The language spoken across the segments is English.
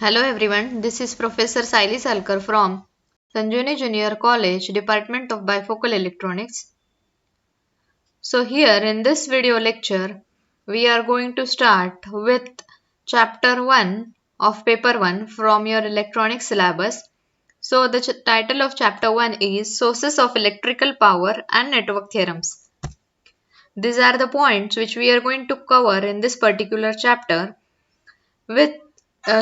Hello everyone, this is Professor Saili Salkar from Sanjuni Junior College, Department of Bifocal Electronics. So here in this video lecture, we are going to start with chapter 1 of paper 1 from your electronics syllabus. So the title of chapter 1 is Sources of Electrical Power and Network Theorems. These are the points which we are going to cover in this particular chapter, with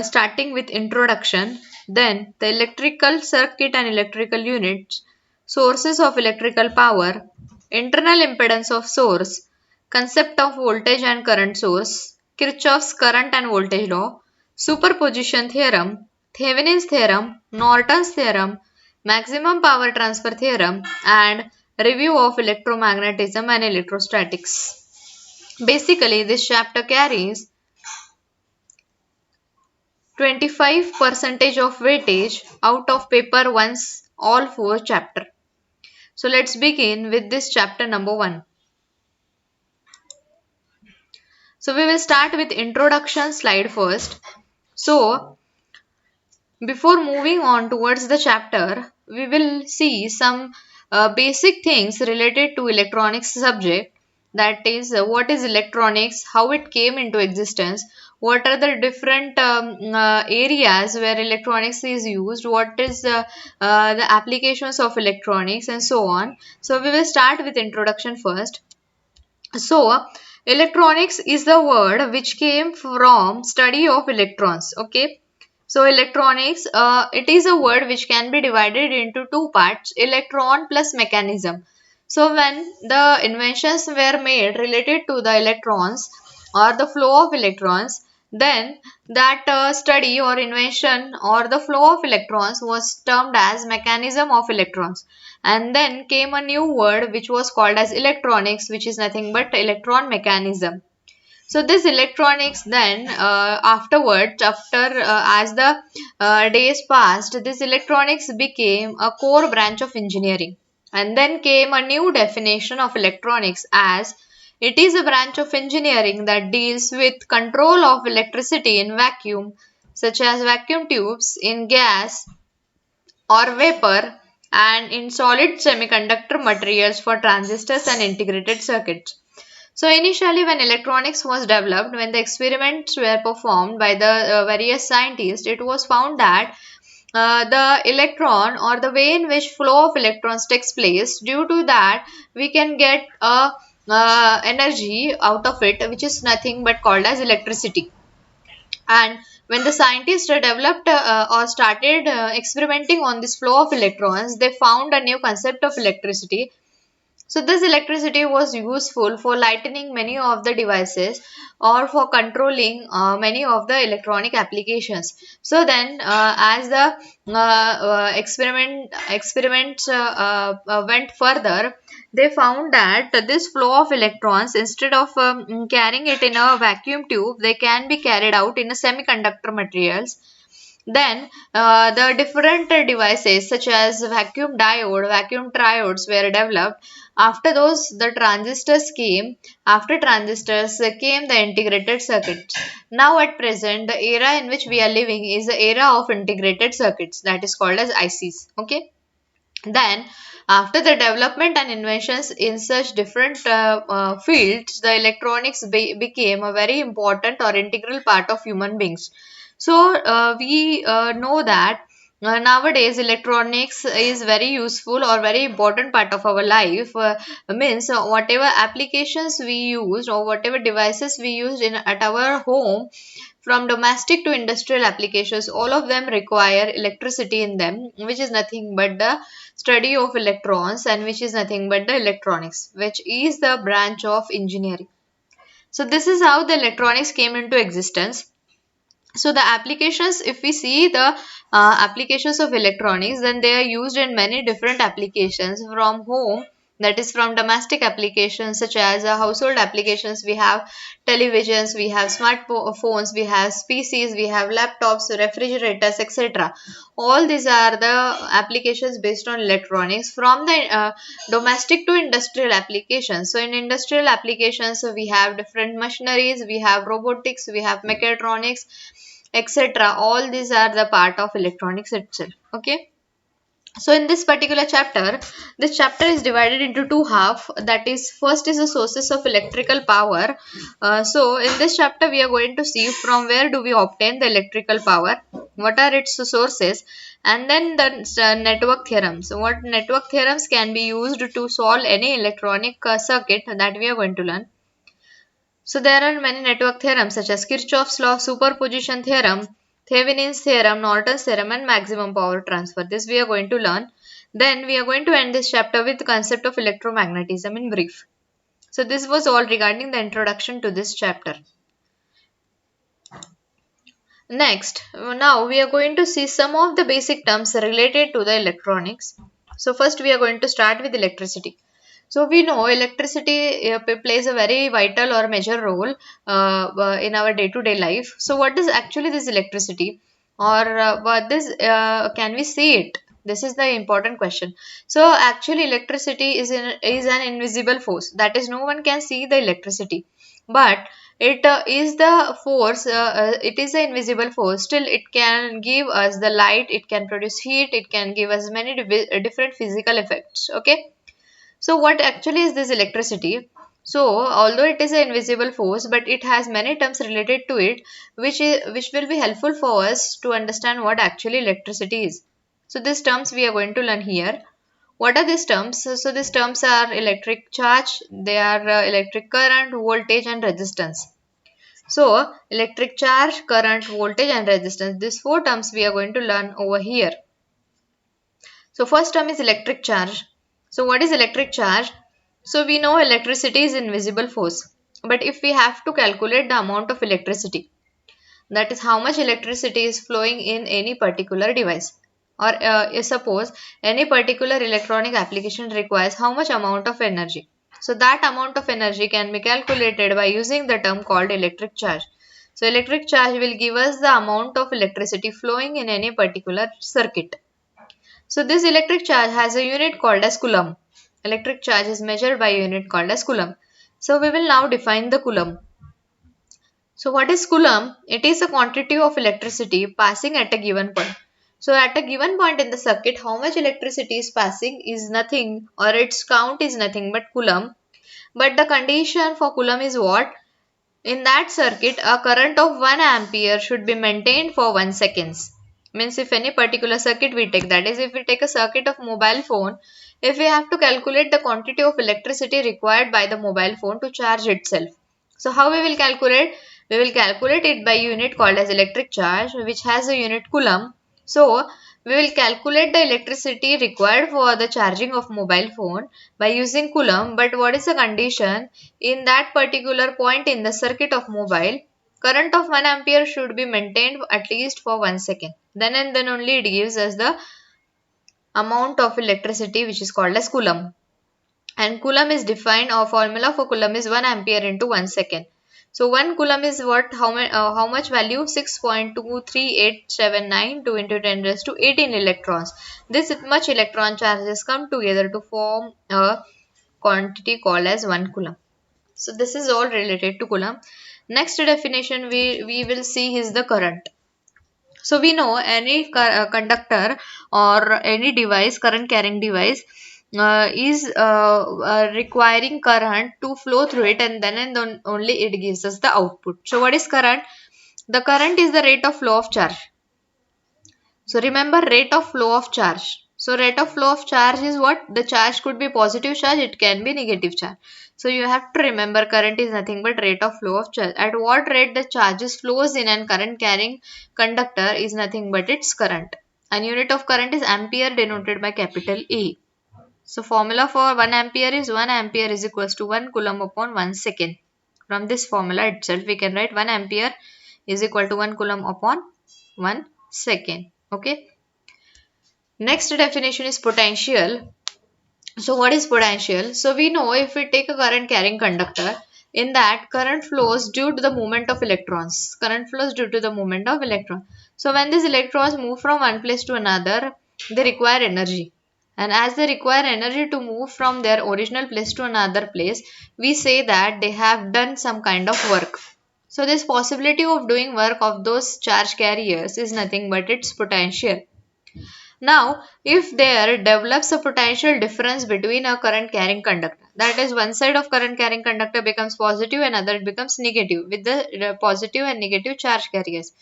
starting with introduction, then the electrical circuit and electrical units, sources of electrical power, internal impedance of source, concept of voltage and current source, Kirchhoff's current and voltage law, superposition theorem, Thevenin's theorem, Norton's theorem, maximum power transfer theorem, and review of electromagnetism and electrostatics. Basically, this chapter carries 25% of weightage out of paper 1's all 4 chapter. So let's begin with this chapter number 1. So we will start with introduction slide first. So before moving on towards the chapter, we will see some basic things related to electronics subject. That is, what is electronics, how it came into existence, what are the different areas where electronics is used, what is the applications of electronics, and so on. So we will start with introduction first. So electronics is the word which came from study of electrons. Okay. So electronics, it is a word which can be divided into two parts, electron plus mechanism. So when the inventions were made related to the electrons or the flow of electrons, then that study or invention or the flow of electrons was termed as mechanism of electrons. And then came a new word which was called as electronics, which is nothing but electron mechanism. So this electronics then afterwards, as the days passed, this electronics became a core branch of engineering. And then came a new definition of electronics as it is a branch of engineering that deals with control of electricity in vacuum, such as vacuum tubes, in gas or vapor, and in solid semiconductor materials for transistors and integrated circuits. So initially when electronics was developed, when the experiments were performed by the various scientists, it was found that the electron or the way in which flow of electrons takes place, due to that we can get a energy out of it, which is nothing but called as electricity. And when the scientists developed or started experimenting on this flow of electrons, they found a new concept of electricity. So this electricity was useful for lightening many of the devices or for controlling many of the electronic applications. So then as the experiments went further, they found that this flow of electrons, instead of carrying it in a vacuum tube, they can be carried out in a semiconductor materials. Then the different devices such as vacuum diode, vacuum triodes were developed. After those, the transistors came. After transistors came the integrated circuits. Now at present, the era in which we are living is the era of integrated circuits, that is called as ICs. Okay. Then after the development and inventions in such different fields, the electronics became a very important or integral part of human beings. So we know that nowadays electronics is very useful or very important part of our life. Means whatever applications we use or whatever devices we use in at our home, from domestic to industrial applications, all of them require electricity in them, which is nothing but the study of electrons, and which is nothing but the electronics, which is the branch of engineering. So this is how the electronics came into existence. So the applications, if we see the applications of electronics, then they are used in many different applications. From home, that is from domestic applications such as household applications, we have televisions, we have smartphones, we have PCs, we have laptops, refrigerators, etc. All these are the applications based on electronics. From the domestic to industrial applications, so in industrial applications we have different machineries, we have robotics, we have mechatronics, etc. All these are the part of electronics itself. Okay. So in this particular chapter, this chapter is divided into two half. That is, first is the sources of electrical power. So in this chapter, we are going to see from where do we obtain the electrical power, what are its sources, and then the network theorems. What network theorems can be used to solve any electronic circuit that we are going to learn. So there are many network theorems such as Kirchhoff's law, superposition theorem, Thevenin's theorem, Norton's theorem, and maximum power transfer. This we are going to learn. Then we are going to end this chapter with the concept of electromagnetism in brief. So this was all regarding the introduction to this chapter. Next, now we are going to see some of the basic terms related to the electronics. So first we are going to start with electricity. So we know electricity plays a very vital or major role in our day-to-day life. So what is actually this electricity, or what this can we see it? This is the important question. So actually electricity is an invisible force. That is, no one can see the electricity, but it is the force. It is an invisible force. Still, it can give us the light. It can produce heat. It can give us many different physical effects. Okay. So what actually is this electricity? So although it is an invisible force, but it has many terms related to it, which will be helpful for us to understand what actually electricity is. So these terms we are going to learn here. What are these terms? So these terms are electric charge, they are electric current, voltage, and resistance. So electric charge, current, voltage, and resistance. These four terms we are going to learn over here. So first term is electric charge. So what is electric charge? So we know electricity is invisible force. But if we have to calculate the amount of electricity, that is how much electricity is flowing in any particular device, or suppose any particular electronic application requires how much amount of energy. So that amount of energy can be calculated by using the term called electric charge. So electric charge will give us the amount of electricity flowing in any particular circuit. So this electric charge has a unit called as coulomb. Electric charge is measured by a unit called as coulomb. So we will now define the coulomb. So what is coulomb? It is a quantity of electricity passing at a given point. So at a given point in the circuit, how much electricity is passing is nothing, or its count is nothing but coulomb. But the condition for coulomb is what? In that circuit, a current of 1 ampere should be maintained for 1 second. Means if any particular circuit we take, that is if we take a circuit of mobile phone, if we have to calculate the quantity of electricity required by the mobile phone to charge itself. So how we will calculate? We will calculate it by unit called as electric charge, which has a unit coulomb. So we will calculate the electricity required for the charging of mobile phone by using coulomb. But what is the condition? In that particular point in the circuit of mobile, current of 1 ampere should be maintained at least for 1 second. Then and then only it gives us the amount of electricity, which is called as coulomb. And coulomb is defined, or formula for coulomb is 1 ampere into 1 second. So 1 coulomb is what? How much value? 6.23879 2 into 10 raised to 18 electrons. This much electron charges come together to form a quantity called as 1 coulomb. So this is all related to coulomb. Next definition we will see is the current. So we know any conductor or any device, current carrying device, is requiring current to flow through it, and then only it gives us the output. So what is current? The current is the rate of flow of charge. So remember, rate of flow of charge. So rate of flow of charge is what? The charge could be positive charge, it can be negative charge. So you have to remember current is nothing but rate of flow of charge. At what rate the charges flows in an current carrying conductor is nothing but its current. And unit of current is ampere, denoted by capital A. So formula for 1 ampere is 1 ampere is equals to 1 coulomb upon 1 second. From this formula itself we can write 1 ampere is equal to 1 coulomb upon 1 second. Okay. Next definition is potential. So what is potential? So we know if we take a current carrying conductor, in that current flows due to the movement of electrons. Current flows due to the movement of electrons. So when these electrons move from one place to another, they require energy. And as they require energy to move from their original place to another place, we say that they have done some kind of work. So So this possibility of doing work of those charge carriers is nothing but its potential. Now, if there develops a potential difference between a current carrying conductor, that is, one side of current carrying conductor becomes positive and other becomes negative with the positive and negative charge carriers,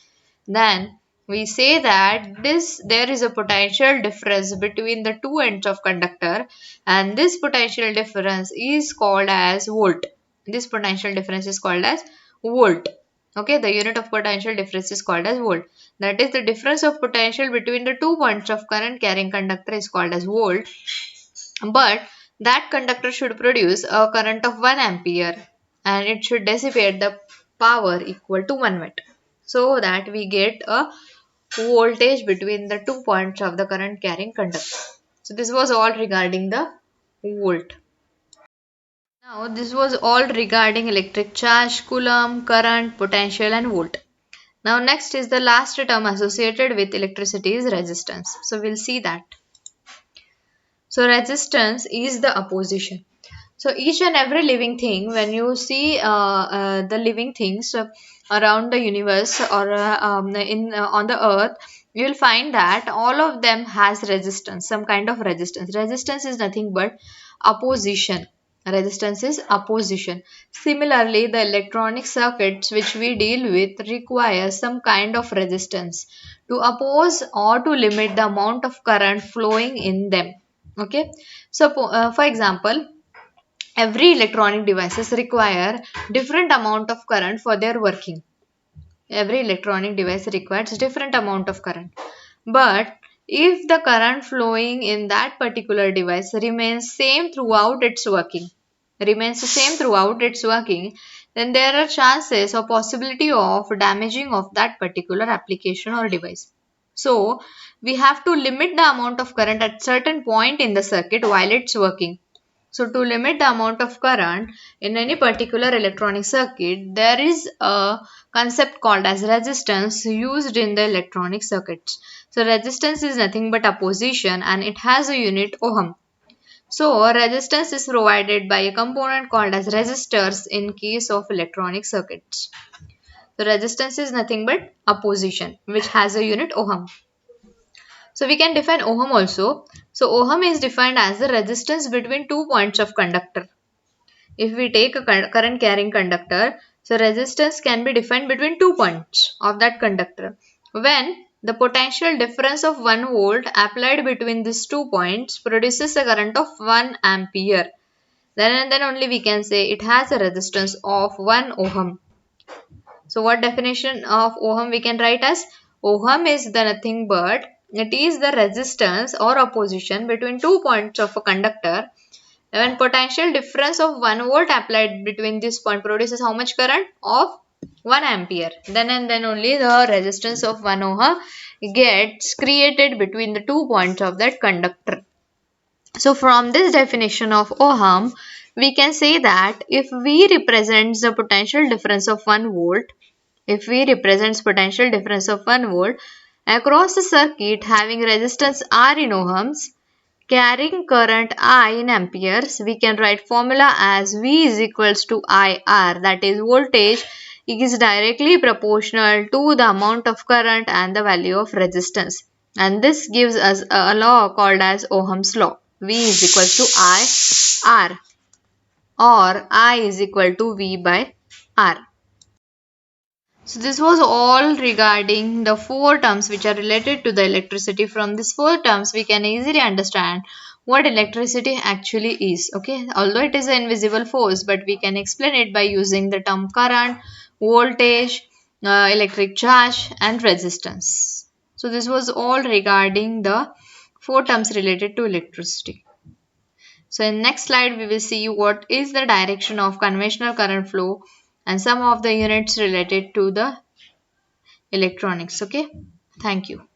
then we say that there is a potential difference between the two ends of conductor, and this potential difference is called as volt. This potential difference is called as volt. Okay, the unit of potential difference is called as volt. That is, the difference of potential between the 2 points of current carrying conductor is called as volt. But that conductor should produce a current of 1 ampere and it should dissipate the power equal to 1 watt, so that we get a voltage between the 2 points of the current carrying conductor. So this was all regarding the volt. Now this was all regarding electric charge, coulomb, current, potential and volt. Now next is the last term associated with electricity is resistance. So we'll see that. So resistance is the opposition. So each and every living thing, when you see the living things around the universe or on the earth, you will find that all of them has resistance, some kind of resistance. Resistance is nothing but opposition. Resistance is opposition. Similarly, the electronic circuits which we deal with require some kind of resistance to oppose or to limit the amount of current flowing in them. Okay, so for example, every electronic devices require different amount of current for their working. Every electronic device requires different amount of current. But if the current flowing in that particular device remains same throughout its working, then there are chances or possibility of damaging of that particular application or device. So we have to limit the amount of current at certain point in the circuit while it's working. So to limit the amount of current in any particular electronic circuit, there is a concept called as resistance used in the electronic circuits. So resistance is nothing but opposition and it has a unit ohm. So resistance is provided by a component called as resistors in case of electronic circuits. So resistance is nothing but opposition which has a unit ohm. So we can define ohm also. So ohm is defined as the resistance between 2 points of conductor. If we take a current carrying conductor, so resistance can be defined between 2 points of that conductor. When the potential difference of 1 volt applied between these 2 points produces a current of 1 ampere, then and then only we can say it has a resistance of 1 ohm. So what definition of ohm we can write as? Ohm is the nothing but it is the resistance or opposition between 2 points of a conductor. When potential difference of 1 volt applied between this point produces how much current? Of 1 ampere. Then and then only the resistance of 1 ohm gets created between the 2 points of that conductor. So from this definition of ohm, we can say that if we represent the potential difference of 1 volt, across a circuit having resistance R in ohms, carrying current I in amperes, we can write formula as V is equals to IR, that is voltage is directly proportional to the amount of current and the value of resistance. And this gives us a law called as Ohm's law. V is equals to IR or I is equal to V by R. So this was all regarding the 4 terms which are related to the electricity. From these 4 terms we can easily understand what electricity actually is. Okay, although it is an invisible force, but we can explain it by using the term current, voltage, electric charge and resistance. So this was all regarding the 4 terms related to electricity. So in next slide we will see what is the direction of conventional current flow and some of the units related to the electronics. Okay, thank you.